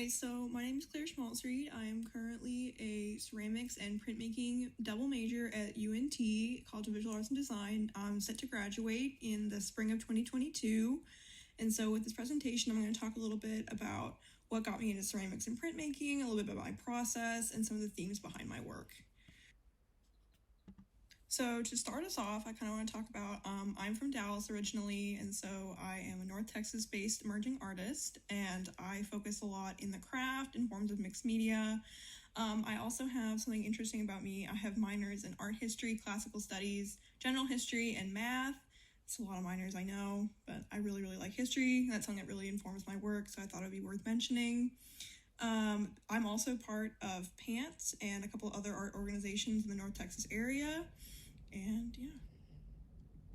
Hi, so my name is Schmalzried. I am currently a ceramics and printmaking double major at UNT, College of Visual Arts and Design. I'm set to graduate in the spring of 2022. And so with this presentation, I'm going to talk a little bit about what got me into ceramics and printmaking, a little bit about my process, and some of the themes behind my work. So to start us off, I kind of want to talk about, I'm from Dallas originally, and so I am a North Texas-based emerging artist, and I focus a lot in the craft and forms of mixed media. I also have something interesting about me. I have minors in art history, classical studies, general history, and math. It's a lot of minors, I know, but I really, really like history. That's something that really informs my work, so I thought it would be worth mentioning. I'm also part of PANTS and a couple other art organizations in the North Texas area. And yeah.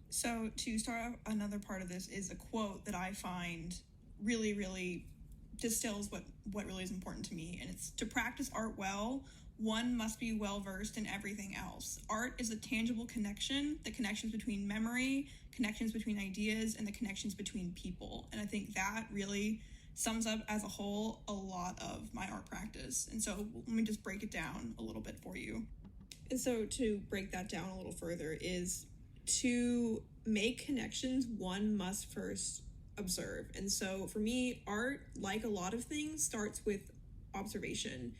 So to start off, another part of this is a quote that I find really, really distills what really is important to me. And it's to practice art well, one must be well versed in everything else. Art is a tangible connection, the connections between memory, connections between ideas, and the connections between people. And I think that really sums up as a whole a lot of my art practice. And so let me just break it down a little bit for you. And so to break that down a little further is to make connections, one must first observe. And so for me, art, like a lot of things, starts with observation.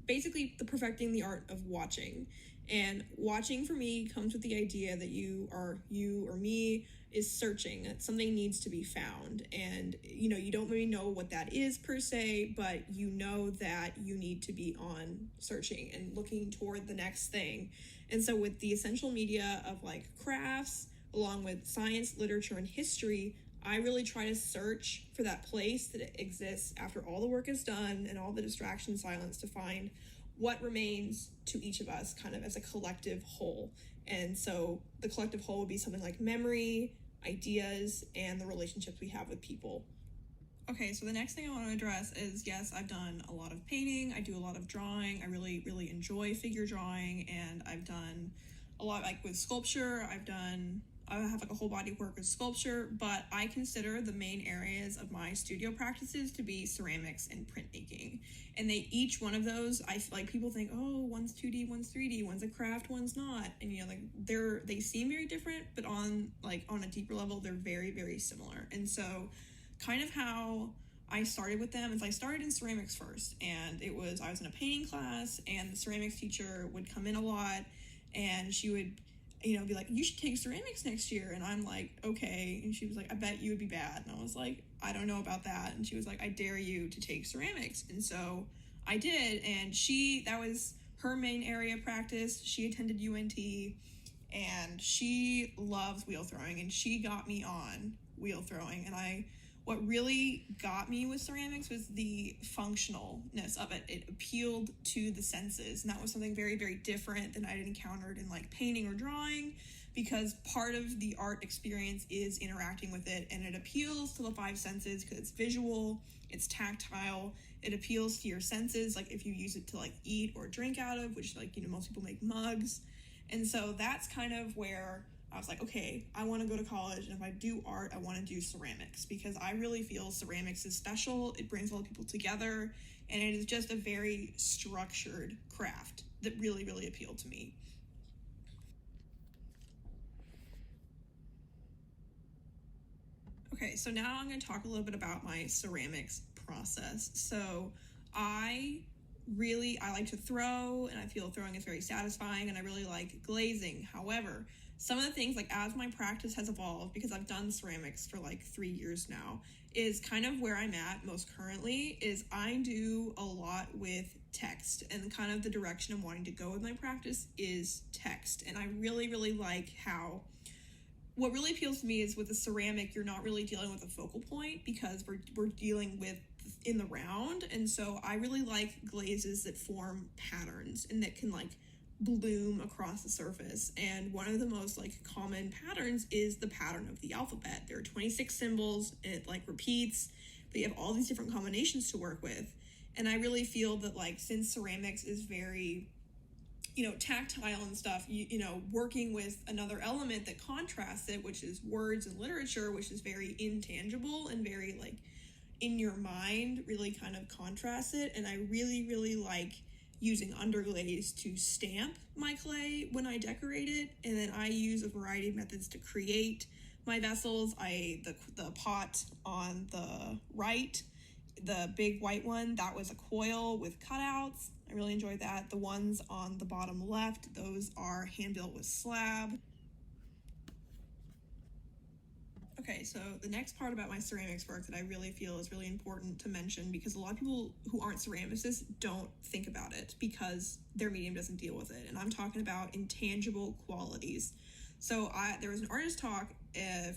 Basically, the perfecting the art of watching. And watching for me comes with the idea that you or me is searching, that something needs to be found. And you don't really know what that is per se, but you know that you need to be on searching and looking toward the next thing. And so with the essential media of like crafts, along with science, literature, and history, I really try to search for that place that exists after all the work is done and all the distraction silence to find what remains to each of us kind of as a collective whole. And so the collective whole would be something like memory, ideas, and the relationships we have with people. Okay, so the next thing I want to address is, yes, I've done a lot of painting, I do a lot of drawing, I really, really enjoy figure drawing, and I've done a lot like with sculpture, I have like a whole body of work with sculpture, but I consider the main areas of my studio practices to be ceramics and printmaking. And each one of those, I feel like people think, oh, one's 2D, one's 3D, one's a craft, one's not. And they seem very different, but on a deeper level, they're very, very similar. And so kind of how I started with them is I started in ceramics first, and I was in a painting class, and the ceramics teacher would come in a lot, and she would be like, you should take ceramics next year. And I'm like, okay. And she was like, I bet you would be bad. And I was like, I don't know about that. And she was like, I dare you to take ceramics. And so I did. And that was her main area of practice. She attended UNT, and she loves wheel throwing, and she got me on wheel throwing. And what really got me with ceramics was the functionalness of it. It appealed to the senses, and that was something very, very different than I'd encountered in like painting or drawing, because part of the art experience is interacting with it, and it appeals to the five senses because it's visual, it's tactile, it appeals to your senses, like if you use it to like eat or drink out of, which most people make mugs. And so that's kind of where I was like, okay, I want to go to college, and if I do art, I want to do ceramics, because I really feel ceramics is special. It brings a lot of people together, and it is just a very structured craft that really, really appealed to me. Okay, so now I'm going to talk a little bit about my ceramics process. So I like to throw, and I feel throwing is very satisfying, and I really like glazing. However, some of the things, like as my practice has evolved, because I've done ceramics for like 3 years now, is kind of where I'm at most currently, is I do a lot with text, and kind of the direction I'm wanting to go with my practice is text. And I really, really like how what really appeals to me is with the ceramic, you're not really dealing with a focal point, because we're dealing with in the round. And so I really like glazes that form patterns and that can like bloom across the surface. And one of the most like common patterns is the pattern of the alphabet. There are 26 symbols, and it like repeats, but you have all these different combinations to work with. And I really feel that like, since ceramics is very tactile and stuff, working with another element that contrasts it, which is words and literature, which is very intangible and very like in your mind really kind of contrasts it. And I really, really like using underglaze to stamp my clay when I decorate it. And then I use a variety of methods to create my vessels. The pot on the right, the big white one, that was a coil with cutouts. I really enjoyed that. The ones on the bottom left, those are hand built with slab. Okay, so the next part about my ceramics work that I really feel is really important to mention, because a lot of people who aren't ceramicists don't think about it because their medium doesn't deal with it. And I'm talking about intangible qualities. So there was an artist talk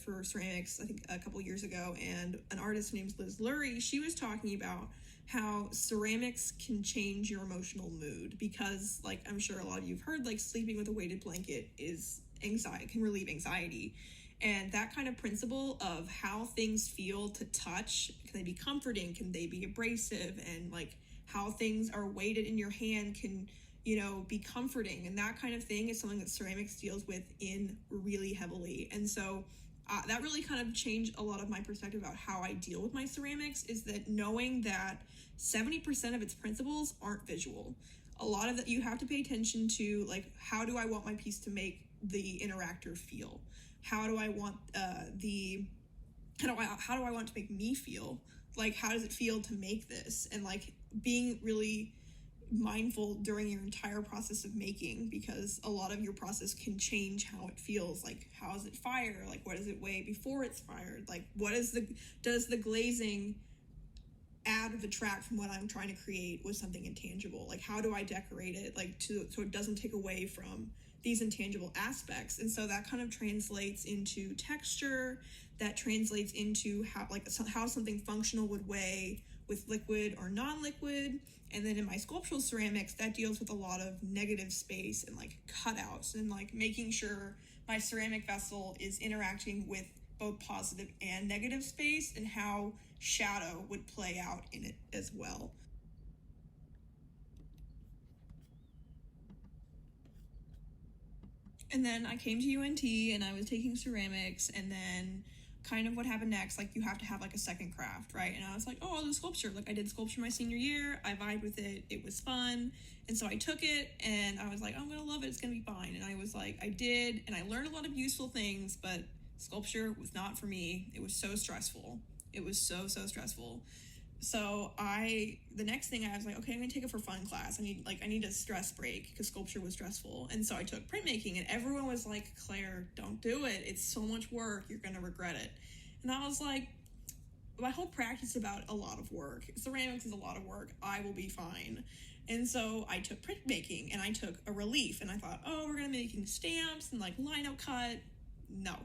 for ceramics, I think a couple years ago, and an artist named Liz Lurie, she was talking about how ceramics can change your emotional mood, because like I'm sure a lot of you have heard, like sleeping with a weighted blanket is anxiety, can relieve anxiety. And that kind of principle of how things feel to touch, can they be comforting, can they be abrasive, and like how things are weighted in your hand can, you know, be comforting, and that kind of thing is something that ceramics deals with in really heavily. And so that really kind of changed a lot of my perspective about how I deal with my ceramics, is that knowing that 70% of its principles aren't visual. A lot of that you have to pay attention to, like, how do I want my piece to make the interactor feel? How do I want how do I want to make me feel? Like, how does it feel to make this? And like being really mindful during your entire process of making, because a lot of your process can change how it feels. Like, how does it fire? Like, what does it weigh before it's fired? Like, does the glazing add or detract from what I'm trying to create with something intangible? Like, how do I decorate it, like, so it doesn't take away from these intangible aspects? And so that kind of translates into texture, that translates into how something functional would weigh with liquid or non-liquid. And then in my sculptural ceramics, that deals with a lot of negative space and like cutouts, and like making sure my ceramic vessel is interacting with both positive and negative space, and how shadow would play out in it as well. And then I came to UNT and I was taking ceramics, and then kind of what happened next, like you have to have like a second craft, right? And I was like, oh, I'll do sculpture. Like I did sculpture my senior year, I vibed with it, it was fun. And so I took it and I was like, oh, I'm gonna love it, it's gonna be fine. And I was like, I did, and I learned a lot of useful things, but sculpture was not for me. It was so stressful. It was so stressful. So the next thing I was like, okay, I'm gonna take it for fun class. I need a stress break, because sculpture was stressful. And so I took printmaking, and everyone was like, Claire, don't do it, it's so much work, you're gonna regret it. And I was like, my whole practice is about a lot of work. Ceramics is a lot of work, I will be fine. And so I took printmaking, and I took a relief, and I thought, oh, we're gonna be making stamps and like lino cut. No.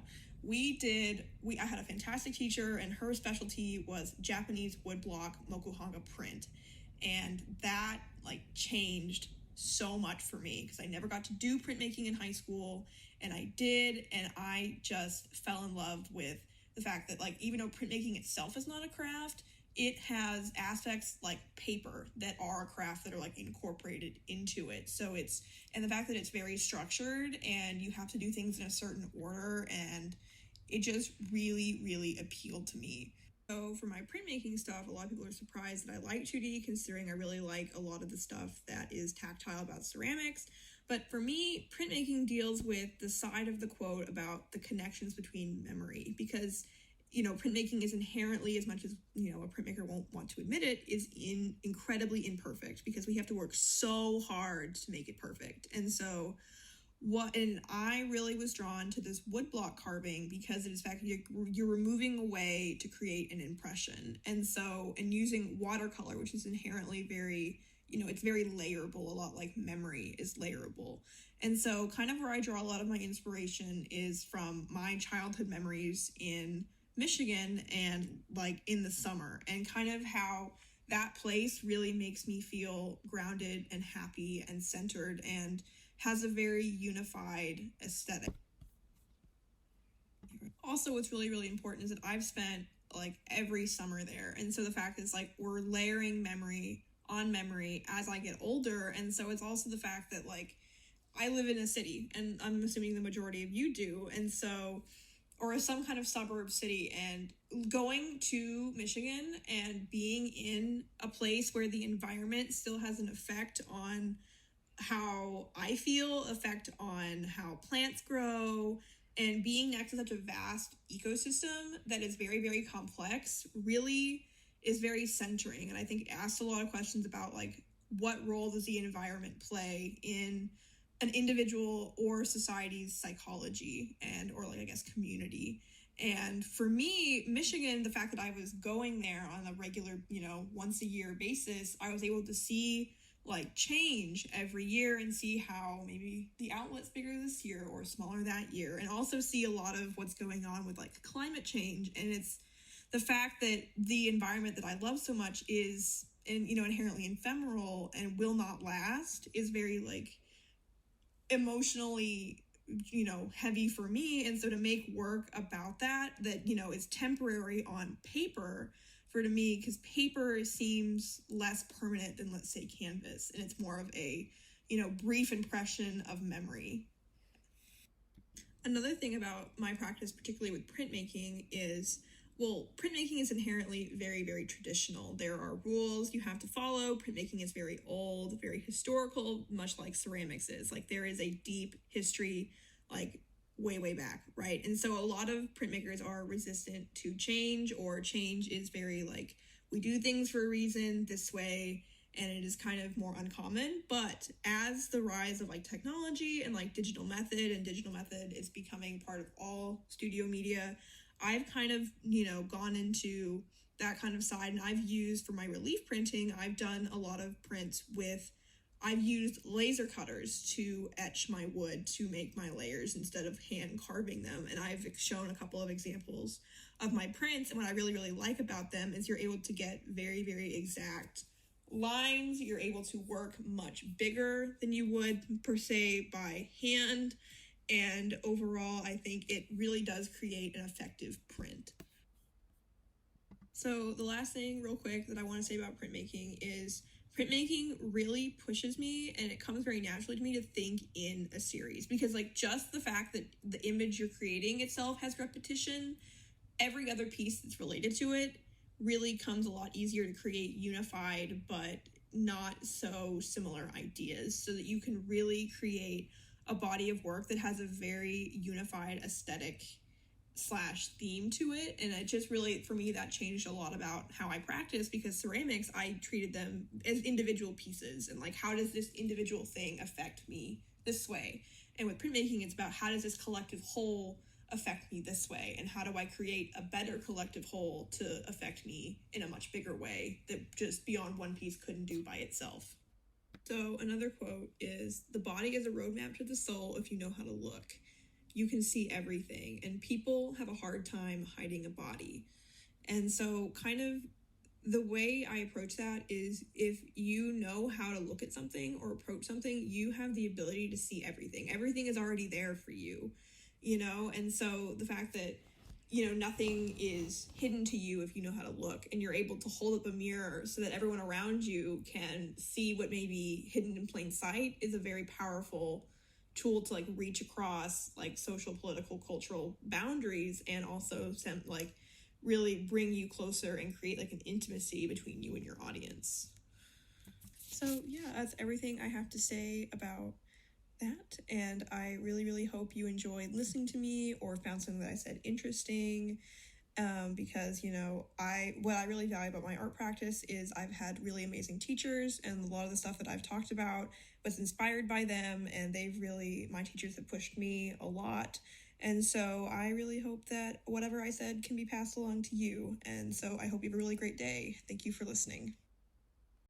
I had a fantastic teacher, and her specialty was Japanese woodblock mokuhanga print. And that like changed so much for me, because I never got to do printmaking in high school, and I did, and I just fell in love with the fact that, like, even though printmaking itself is not a craft, it has aspects like paper that are a craft that are like incorporated into it. And the fact that it's very structured and you have to do things in a certain order, and it just really appealed to me. So for my printmaking stuff, a lot of people are surprised that I like 2D, considering I really like a lot of the stuff that is tactile about ceramics. But for me, printmaking deals with the side of the quote about the connections between memory, because, you know, printmaking is inherently, as much as, you know, a printmaker won't want to admit it, is incredibly imperfect, because we have to work so hard to make it perfect. And I really was drawn to this woodblock carving, because it is fact you're removing a way to create an impression. And using watercolor, which is inherently very, you know, it's very layerable, a lot like memory is layerable. And so kind of where I draw a lot of my inspiration is from my childhood memories in Michigan, and like in the summer, and kind of how that place really makes me feel grounded and happy and centered, and has a very unified aesthetic. Also, what's really important is that I've spent like every summer there, and so the fact is, like, we're layering memory on memory as I get older. And so it's also the fact that, like, I live in a city, and I'm assuming the majority of you do, and so or some kind of suburb city, and going to Michigan and being in a place where the environment still has an effect on how I feel, effect on how plants grow, and being next to such a vast ecosystem that is very, very complex really is very centering. And I think it asks a lot of questions about like what role does the environment play in an individual or society's psychology and or like I guess community. And for me, Michigan, the fact that I was going there on a regular, once a year basis, I was able to see like change every year and see how maybe the outlet's bigger this year or smaller that year, and also see a lot of what's going on with like climate change. And it's the fact that the environment that I love so much is inherently ephemeral and will not last is very like emotionally heavy for me. And so to make work about that is temporary on paper for to me, because paper seems less permanent than, let's say, canvas, and it's more of a brief impression of memory. Another thing about my practice, particularly with printmaking, is printmaking is inherently very, very traditional. There are rules you have to follow. Printmaking is very old, very historical, much like ceramics is. Like there is a deep history, like way, way back, right? And so a lot of printmakers are resistant to change, or change is very like, we do things for a reason this way, and it is kind of more uncommon. But as the rise of like technology and like digital method is becoming part of all studio media, I've kind of, gone into that kind of side, and I've used for my relief printing, I've done a lot of prints I've used laser cutters to etch my wood to make my layers instead of hand carving them. And I've shown a couple of examples of my prints. And what I really, really like about them is you're able to get very, very exact lines. You're able to work much bigger than you would per se by hand. And overall, I think it really does create an effective print. So the last thing real quick that I want to say about printmaking is printmaking really pushes me, and it comes very naturally to me to think in a series, because like just the fact that the image you're creating itself has repetition, every other piece that's related to it really comes a lot easier to create unified but not so similar ideas, so that you can really create a body of work that has a very unified aesthetic / theme to it. And it just really, for me, that changed a lot about how I practice, because ceramics, I treated them as individual pieces, and like, how does this individual thing affect me this way? And with printmaking, it's about how does this collective whole affect me this way, and how do I create a better collective whole to affect me in a much bigger way that just beyond one piece couldn't do by itself. So another quote is, "The body is a roadmap to the soul if you know how to look. You can see everything, and people have a hard time hiding a body." And so kind of the way I approach that is, if you know how to look at something or approach something, you have the ability to see everything. Everything is already there for you, and so the fact that nothing is hidden to you if you know how to look, and you're able to hold up a mirror so that everyone around you can see what may be hidden in plain sight, is a very powerful tool to like reach across like social, political, cultural boundaries, and also like really bring you closer and create like an intimacy between you and your audience. So yeah, that's everything I have to say about that, and I really, really hope you enjoyed listening to me or found something that I said interesting, because what I really value about my art practice is I've had really amazing teachers, and a lot of the stuff that I've talked about was inspired by them, and my teachers have pushed me a lot. And so I really hope that whatever I said can be passed along to you. And so I hope you have a really great day. Thank you for listening.